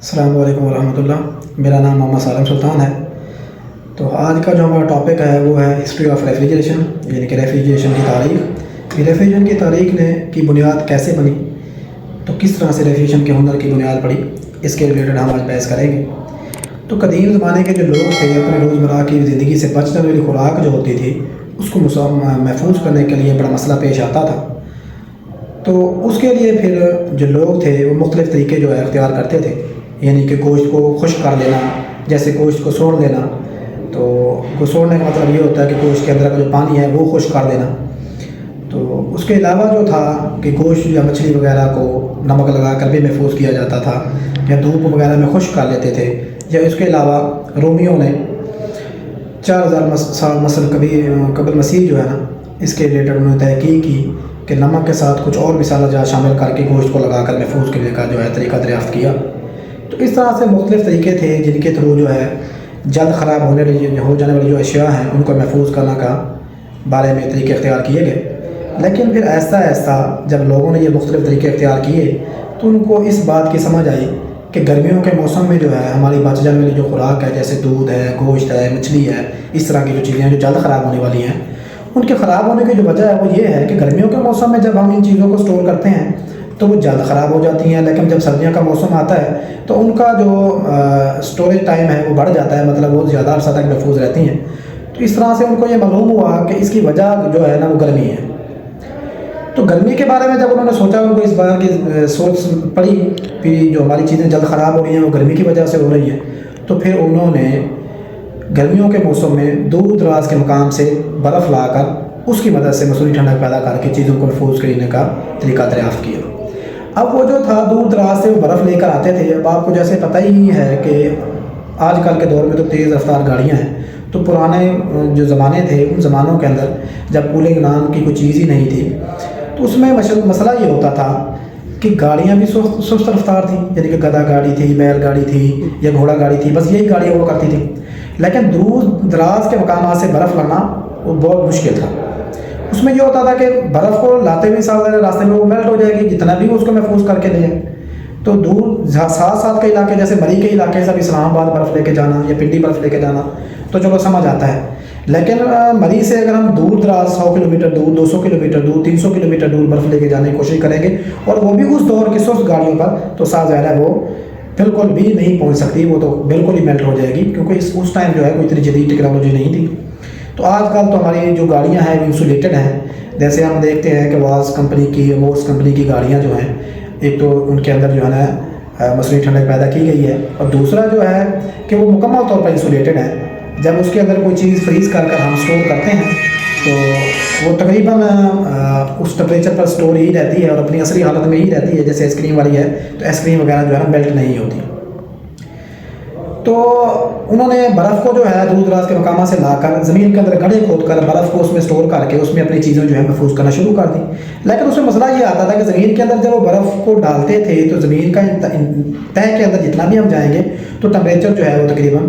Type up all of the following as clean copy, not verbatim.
السلام علیکم ورحمۃ اللہ۔ میرا نام محمد سالم سلطان ہے۔ تو آج کا جو ہمارا ٹاپک ہے وہ ہے ہسٹری آف ریفریجریشن، یعنی کہ ریفریجریشن کی تاریخ۔ ریفریجریشن کی تاریخ کی بنیاد کیسے بنی، تو کس طرح سے ریفریجریشن کے ہنر کی بنیاد پڑی، اس کے ریلیٹڈ ہم آج بحث کریں گے۔ تو قدیم زمانے کے جو لوگ تھے اپنے روزمرہ کی زندگی سے بچنے والی خوراک جو ہوتی تھی اس کو محفوظ کرنے کے لیے بڑا مسئلہ پیش آتا تھا۔ تو اس کے لیے پھر جو لوگ تھے وہ مختلف طریقے جو ہے اختیار کرتے تھے، یعنی کہ گوشت کو خشک کر لینا، جیسے گوشت کو سوڑ دینا۔ تو سوڑنے کا مطلب یہ ہوتا ہے کہ گوشت کے اندر کا جو پانی ہے وہ خشک کر دینا۔ تو اس کے علاوہ جو تھا کہ گوشت یا مچھلی وغیرہ کو نمک لگا کر بھی محفوظ کیا جاتا تھا، یا دھوپ وغیرہ میں خشک کر لیتے تھے۔ یا اس کے علاوہ رومیوں نے 4000 سال قبل مسیح جو ہے نا، اس کے ریلیٹڈ انہوں نے تحقیق کی کہ نمک کے ساتھ کچھ اور مسالہ جات شامل کر کے گوشت کو لگا کر محفوظ کرنے کا جو ہے طریقہ دریافت کیا۔ تو اس طرح سے مختلف طریقے تھے جن کے تھرو جو ہے جلد خراب ہو جانے والی جو اشیاء ہیں ان کو محفوظ کرنے کا بارے میں طریقے اختیار کیے گئے۔ لیکن پھر آہستہ آہستہ جب لوگوں نے یہ مختلف طریقے اختیار کیے تو ان کو اس بات کی سمجھ آئی کہ گرمیوں کے موسم میں جو ہے ہماری بچ جانے والی جو خوراک ہے، جیسے دودھ ہے، گوشت ہے، مچھلی ہے، اس طرح کی جو چیزیں ہیں جو جلد خراب ہونے والی ہیں، ان کے خراب ہونے کی جو وجہ ہے وہ یہ ہے کہ گرمیوں کے موسم میں جب ہم ان چیزوں کو سٹور کرتے ہیں تو وہ جلد خراب ہو جاتی ہیں، لیکن جب سردیوں کا موسم آتا ہے تو ان کا جو سٹوریج ٹائم ہے وہ بڑھ جاتا ہے، مطلب وہ زیادہ عرصہ تک محفوظ رہتی ہیں۔ تو اس طرح سے ان کو یہ معلوم ہوا کہ اس کی وجہ جو ہے نا وہ گرمی ہے۔ تو گرمی کے بارے میں جب انہوں نے سوچا، ان کو اس بار کی سوچ پڑی کہ جو ہماری چیزیں جلد خراب ہو رہی ہیں وہ گرمی کی وجہ سے ہو رہی ہیں، تو پھر انہوں نے گرمیوں کے موسم میں دور دراز کے مقام سے برف لا کر اس کی مدد سے مصنوعی ٹھنڈک پیدا کر کے چیزوں کو محفوظ کرنے کا طریقہ دریافت کیا۔ اب وہ جو تھا دور دراز سے وہ برف لے کر آتے تھے۔ اب آپ کو جیسے پتہ ہی ہے کہ آج کل کے دور میں تو تیز رفتار گاڑیاں ہیں، تو پرانے جو زمانے تھے ان زمانوں کے اندر جب کولنگ نام کی کوئی چیز ہی نہیں تھی تو اس میں مسئلہ یہ ہوتا تھا کہ گاڑیاں بھی سست رفتار تھیں، یعنی کہ گدھا گاڑی تھی، بیل گاڑی تھی یا گھوڑا گاڑی تھی، بس یہی گاڑیاں ہوا کرتی تھیں۔ لیکن دور دراز کے مقامات سے برف لانا وہ بہت مشکل تھا۔ اس میں یہ ہوتا تھا کہ برف کو لاتے ہوئے ساتھ راستے میں وہ میلٹ ہو جائے گی، جتنا بھی اس کو محفوظ کر کے لے جائے۔ تو دور ساتھ کے علاقے جیسے مری کے علاقے سے اسلام آباد برف لے کے جانا یا پنڈی برف لے کے جانا تو چلو سمجھ آتا ہے، لیکن مری سے اگر ہم دور دراز 100 کلومیٹر دور، 200 کلومیٹر دور، 300 کلومیٹر دور برف لے کے جانے کی کوشش کریں گے، اور وہ بھی اس دور کی سست گاڑیوں پر، تو ساتھ ظاہر ہے وہ بالکل بھی نہیں پہنچ سکتی، وہ تو بالکل ہی میلٹ ہو جائے گی، کیونکہ اس ٹائم جو ہے کوئی اتنی جدید ٹیکنالوجی نہیں تھی۔ تو آج کل تو ہماری جو گاڑیاں ہیں وہ انسولیٹڈ ہیں، جیسے ہم دیکھتے ہیں کہ واز کمپنی کی، مورس کمپنی کی گاڑیاں جو ہیں، ایک تو ان کے اندر جو ہے نا مصنوعی ٹھنڈک پیدا کی گئی ہے، اور دوسرا جو ہے کہ وہ مکمل طور پر انسولیٹڈ ہے۔ جب اس کے اندر کوئی چیز فریز کر ہم اسٹور کرتے ہیں تو وہ تقریباً اس ٹمپریچر پر اسٹور ہی رہتی ہے اور اپنی اصلی حالت میں ہی رہتی ہے، جیسے آئس کریم والی ہے تو آئس کریم وغیرہ جو ہے نا میلٹ نہیں ہوتی۔ تو انہوں نے برف کو جو ہے دور دراز کے مقامات سے لا کر زمین کے اندر گڑھے کھود کر برف کو اس میں اسٹور کر کے اس میں اپنی چیزیں جو ہے محفوظ کرنا شروع کر دی۔ لیکن اس میں مسئلہ یہ آتا تھا کہ زمین کے اندر جب وہ برف کو ڈالتے تھے تو زمین کا تہ کے اندر جتنا بھی ہم جائیں گے تو ٹمپریچر جو ہے وہ تقریباً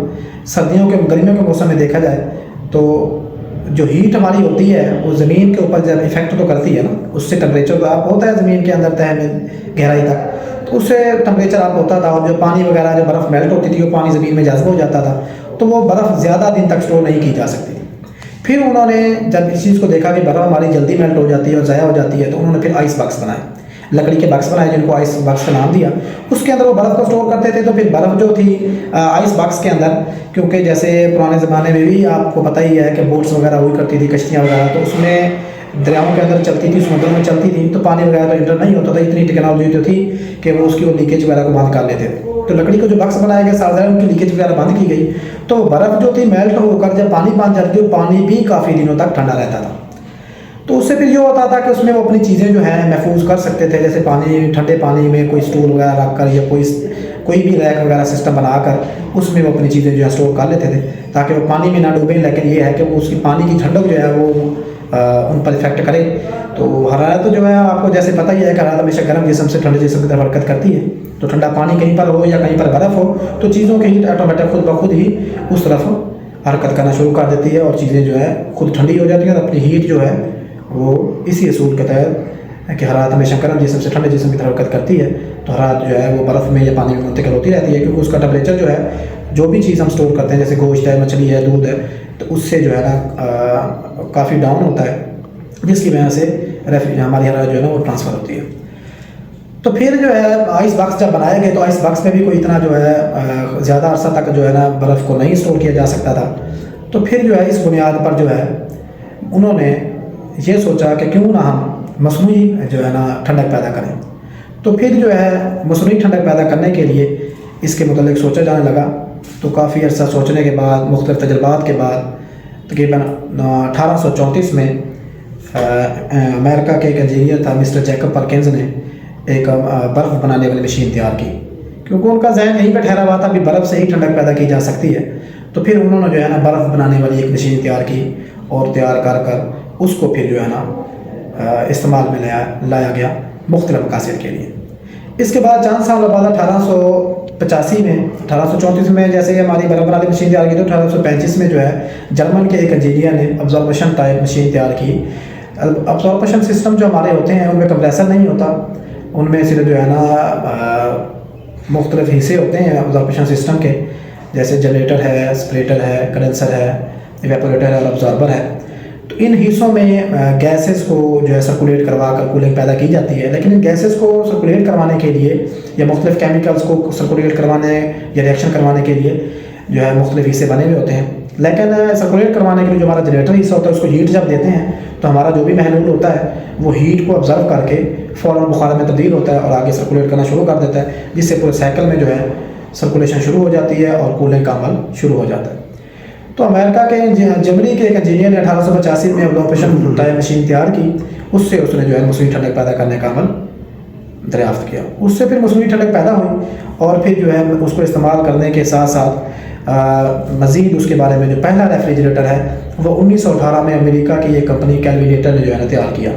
گرمیوں کے موسم میں دیکھا جائے تو جو ہیٹ ہماری ہوتی ہے وہ زمین کے اوپر جب افیکٹ تو کرتی ہے نا، اس سے ٹمپریچر تو اپ ہوتا ہے زمین کے اندر تہ میں گہرائی تک، تو اس سے ٹمپریچر اپ ہوتا تھا، اور جو پانی وغیرہ جو برف میلٹ ہوتی تھی وہ پانی زمین میں جذب ہو جاتا تھا، تو وہ برف زیادہ دن تک اسٹور نہیں کی جا سکتی تھی۔ پھر انہوں نے جب اس چیز کو دیکھا کہ برف ہماری جلدی میلٹ ہو جاتی ہے اور ضائع ہو جاتی ہے، تو انہوں نے پھر آئس باکس بنائے، لکڑی کے باکس بنائے جن کو آئس باکس کا نام دیا۔ اس کے اندر وہ برف کو اسٹور کرتے تھے، تو پھر برف جو تھی آئس باکس کے اندر، کیونکہ جیسے پرانے زمانے میں بھی آپ کو پتہ ہی ہے کہ بوٹس وغیرہ ہوئی کرتی تھی، کشتیاں وغیرہ، تو اس میں دریاؤں کے اندر چلتی تھی، سمندر میں چلتی تھی، تو پانی وغیرہ تو انٹر نہیں ہوتا تھا، اتنی ٹیکنالوجی تو تھی کہ وہ اس کی لیکیج وغیرہ کو بند کر لیتے تھے۔ تو لکڑی کو جو باکس بنایا گیا ساتھ ان کی لیکیج وغیرہ بند کی گئی، تو برف جو تھی میلٹ ہو کر جب پانی بن جاتی ہے پانی بھی کافی دنوں تک ٹھنڈا رہتا تھا۔ تو اس سے پھر یہ ہوتا تھا کہ اس میں وہ اپنی چیزیں جو ہیں محفوظ کر سکتے تھے، جیسے پانی، ٹھنڈے پانی میں کوئی اسٹول وغیرہ رکھ کر یا کوئی بھی ریک وغیرہ سسٹم بنا کر اس میں وہ اپنی چیزیں جو ہے اسٹور کر لیتے تھے تاکہ وہ پانی میں نہ ڈوبیں، لیکن یہ ہے کہ وہ اس کی پانی کی ٹھنڈک جو ہے وہ ان پر افیکٹ کرے۔ تو حرارت جو ہے آپ کو جیسے پتہ ہی ہے کہ حرارت ہمیشہ گرم جسم سے ٹھنڈے جسم کی طرف حرکت کرتی ہے، تو ٹھنڈا پانی کہیں پر ہو یا کہیں پر برف ہو تو چیزوں کی ہیٹ آٹومیٹک خود بخود ہی اس طرف حرکت کرنا شروع کر دیتی ہے اور چیزیں جو ہے خود ٹھنڈی ہو جاتی ہیں، اور اپنی ہیٹ جو ہے وہ اسی اصول کے تحت کہ حرارت ہمیشہ گرم جسم سے ٹھنڈے جسم کی طرف حرکت کرتی ہے تو حرارت جو ہے وہ برف میں یا پانی میں منتقل ہوتی رہتی ہے، کیونکہ اس کا ٹمپریچر جو ہے جو بھی چیز ہم سٹور کرتے ہیں جیسے گوشت ہے، مچھلی ہے، دودھ ہے، تو اس سے جو ہے نا کافی ڈاؤن ہوتا ہے، جس کی وجہ سے ہماری حرارت جو ہے نا وہ ٹرانسفر ہوتی ہے۔ تو پھر جو ہے آئس باکس جب بنائے گئے تو آئس باکس میں بھی کوئی اتنا جو ہے زیادہ عرصہ تک جو ہے نا برف کو نہیں سٹور کیا جا سکتا تھا، تو پھر جو ہے اس بنیاد پر جو ہے انہوں نے یہ سوچا کہ کیوں نہ ہم مصنوعی جو ہے نا ٹھنڈک پیدا کریں۔ تو پھر جو ہے مصنوعی ٹھنڈک پیدا کرنے کے لیے اس کے متعلق سوچا جانے لگا۔ تو کافی عرصہ سوچنے کے بعد، مختلف تجربات کے بعد، تقریباً 1834 میں امریکہ کے ایک انجینئر تھا مسٹر جیکب پرکنز نے ایک برف بنانے والی مشین تیار کی، کیونکہ ان کا ذہن یہیں پہ ٹھہرا ہوا تھا کہ برف سے ہی ٹھنڈک پیدا کی جا سکتی ہے۔ تو پھر انہوں نے جو ہے نا برف بنانے والی ایک مشین تیار کی اور تیار کر اس کو پھر جو ہے نا استعمال میں لایا گیا مختلف مقاصد کے لیے۔ اس کے بعد چند سال بعد 1885 میں 1834 میں جیسے کہ ہماری برف بنانے مشین تیار کی، تو 1835 میں جو ہے جرمن کے ایک انجینئر نے ابزارپشن ٹائپ مشین تیار کی۔ ابزارپشن سسٹم جو ہمارے ہوتے ہیں ان میں کمپریسر نہیں ہوتا، ان میں صرف جو ہے نا مختلف حصے ہوتے ہیں ابزارپشن سسٹم کے، جیسے جنریٹر ہے، سپریٹر ہے، کنڈنسر ہے، ایویپوریٹر ہے اور ابزاربر ہے۔ تو ان حصوں میں گیسز کو جو ہے سرکولیٹ کروا کر کولنگ پیدا کی جاتی ہے، لیکن ان گیسز کو سرکولیٹ کروانے کے لیے یا مختلف کیمیکلز کو سرکولیٹ کروانے یا ریئیکشن کروانے کے لیے جو ہے مختلف حصے بنے ہوئے ہوتے ہیں، لیکن سرکولیٹ کروانے کے لیے جو ہمارا جنریٹر حصہ ہوتا ہے اس کو ہیٹ جب دیتے ہیں تو ہمارا جو بھی محلول ہوتا ہے وہ ہیٹ کو آبزرو کر کے فوراً بخار میں تبدیل ہوتا ہے اور آگے سرکولیٹ کرنا شروع کر دیتا ہے، جس سے پورے سائیکل میں جو ہے سرکولیشن شروع ہو جاتی ہے اور کولنگ کا عمل شروع ہو جاتا ہے۔ تو امریکہ کے جرمنی کے ایک انجینئر نے 1885 میں ابزارپشن ٹائپ مشین تیار کی، اس سے اس نے جو ہے مصنوعی ٹھنڈک پیدا کرنے کا عمل دریافت کیا۔ اس سے پھر مصنوعی ٹھنڈک پیدا ہوئی اور پھر جو ہے اس کو استعمال کرنے کے ساتھ ساتھ مزید اس کے بارے میں جو پہلا ریفریجریٹر ہے وہ 1918 میں امریکہ کی ایک کمپنی کیلوینیٹر نے جو ہے نا تیار کیا۔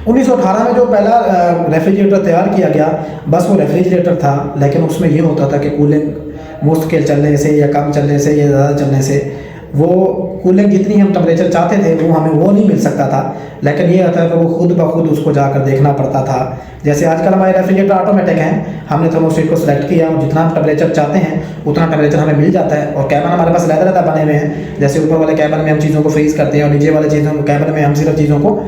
1918 میں جو پہلا ریفریجریٹر تیار کیا گیا بس وہ ریفریجریٹر تھا، لیکن اس میں یہ ہوتا تھا کہ کولنگ مستقل چلنے سے یا کم چلنے سے یا زیادہ چلنے سے وہ کولنگ جتنی ہم ٹمپریچر چاہتے تھے ہمیں وہ نہیں مل سکتا تھا، لیکن یہ ہوتا ہے کہ وہ خود بخود اس کو جا کر دیکھنا پڑتا تھا۔ جیسے آج کل ہمارے ریفریجریٹر آٹومیٹک ہیں، ہم نے تھرموسٹیٹ کو سلیکٹ کیا اور جتنا ٹمپریچر چاہتے ہیں اتنا ٹمپریچر ہمیں مل جاتا ہے، اور کیبن ہمارے پاس علیحدہ بنے ہوئے ہیں، جیسے اوپر والے کیبن میں ہم چیزوں کو فریز کرتے ہیں اور نیچے والے کیبن میں ہم صرف چیزوں کو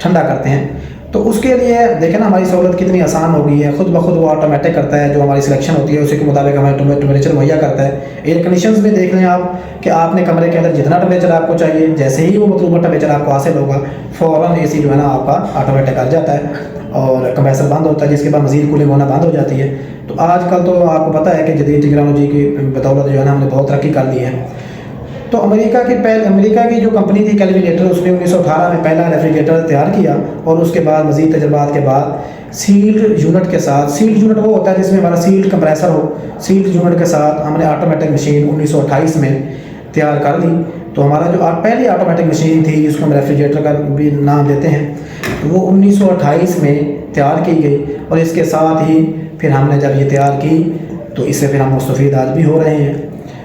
ٹھنڈا کرتے ہیں۔ تو اس کے لیے دیکھیں نا ہماری سہولت کتنی آسان ہو گئی ہے، خود بخود وہ آٹومیٹک کرتا ہے، جو ہماری سلیکشن ہوتی ہے اسی کے مطابق ہمیں ٹمپریچر مہیا کرتا ہے۔ ایئر کنڈیشنز میں دیکھ لیں آپ کہ آپ نے کمرے کے اندر جتنا ٹمپریچر آپ کو چاہیے، جیسے ہی وہ مطلوبہ ٹمپریچر آپ کو حاصل ہوگا فوراً اے سی جو ہے نا آپ کا آٹومیٹک کر جاتا ہے اور کمپریسر بند ہوتا ہے، جس کے بعد مزید کولنگ ہونا بند ہو جاتی ہے۔ تو آج کل تو آپ کو پتہ ہے کہ جدید ٹیکنالوجی کی بدولت جو ہے نا ہم نے بہت ترقی کر لی ہے۔ تو امریکہ کی جو کمپنی تھی کیلوینیٹر، اس نے 1918 میں پہلا ریفریجریٹر تیار کیا اور اس کے بعد مزید تجربات کے بعد سیلڈ یونٹ کے ساتھ، سیلڈ یونٹ وہ ہوتا ہے جس میں ہمارا سیلڈ کمپریسر ہو، سیلڈ یونٹ کے ساتھ ہم نے آٹومیٹک مشین 1928 میں تیار کر لی۔ تو ہمارا جو پہلی آٹومیٹک مشین تھی جس کو ہم ریفریجریٹر کا بھی نام دیتے ہیں وہ 1928 میں تیار کی گئی، اور اس کے ساتھ ہی پھر ہم نے جب یہ تیار کی تو اس سے پھر ہم مستفید آج بھی ہو رہے ہیں۔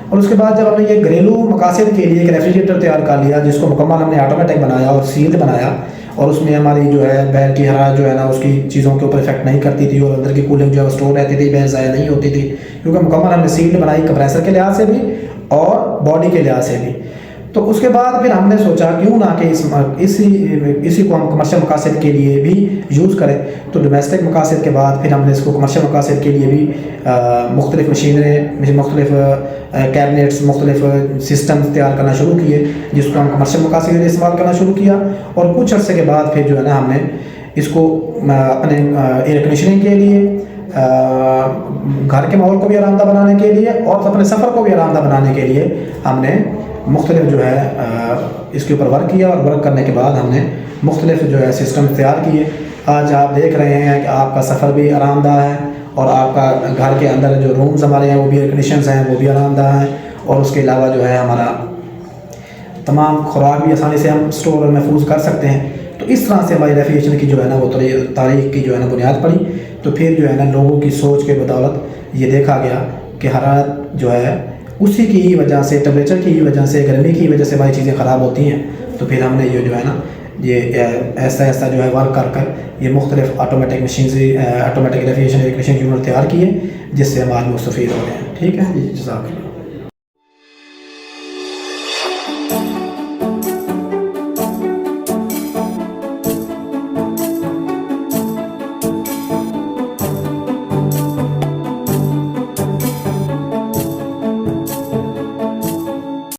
اور اس کے بعد جب ہم نے یہ گھریلو مقاصد کے لیے ایک ریفریجریٹر تیار کر لیا جس کو مکمل ہم نے آٹومیٹک بنایا اور سیلڈ بنایا، اور اس میں ہماری جو ہے باہر کی حرارت جو ہے نا اس کی چیزوں کے اوپر افیکٹ نہیں کرتی تھی اور اندر کی کولنگ جو ہے اسٹور رہتی تھی، باہر ضائع نہیں ہوتی تھی، کیونکہ مکمل ہم نے سیلڈ بنائی کمپریسر کے لحاظ سے بھی اور باڈی کے لحاظ سے بھی۔ تو اس کے بعد پھر ہم نے سوچا کیوں نہ کہ اسی کو ہم کمرشل مقاصد کے لیے بھی یوز کریں۔ تو ڈومیسٹک مقاصد کے بعد پھر ہم نے اس کو کمرشل مقاصد کے لیے بھی مختلف مشینیں، مختلف کیبنٹس، مختلف سسٹم تیار کرنا شروع کیے جس کو ہم کمرشل مقاصد کے لیے استعمال کرنا شروع کیا، اور کچھ عرصے کے بعد پھر جو ہے نا ہم نے اس کو اپنے ایئر کنڈیشننگ کے لیے، گھر کے ماحول کو بھی آرام دہ بنانے کے لیے اور اپنے سفر کو بھی آرام دہ بنانے کے لیے ہم نے مختلف جو ہے اس کے اوپر ورک کیا، اور ورک کرنے کے بعد ہم نے مختلف جو ہے سسٹم تیار کیے۔ آج آپ دیکھ رہے ہیں کہ آپ کا سفر بھی آرام دہ ہے اور آپ کا گھر کے اندر جو رومز ہمارے ہیں وہ بھی ایئر کنڈیشنز ہیں، وہ بھی آرام دہ ہیں، اور اس کے علاوہ جو ہے ہمارا تمام خوراک بھی آسانی سے ہم اسٹور اور محفوظ کر سکتے ہیں۔ تو اس طرح سے ہماری ریفریجریشن کی جو ہے نا وہ تاریخ کی جو ہے نا بنیاد پڑی۔ تو پھر جو ہے نا لوگوں کی سوچ کے بدولت یہ دیکھا گیا کہ حرارت جو ہے اسی کی وجہ سے، ٹمپریچر کی وجہ سے، گرمی کی وجہ سے ہماری چیزیں خراب ہوتی ہیں۔ تو پھر ہم نے یہ جو ہے نا یہ ایسا ایسا جو ہے ورک کر کر یہ مختلف آٹومیٹک مشینری آٹومیٹک ریفریجریشن ایک مشین یونٹ تیار کیے جس سے ہم آج مستفید ہو رہے ہیں. ٹھیک ہے جی، جزاک اللہ.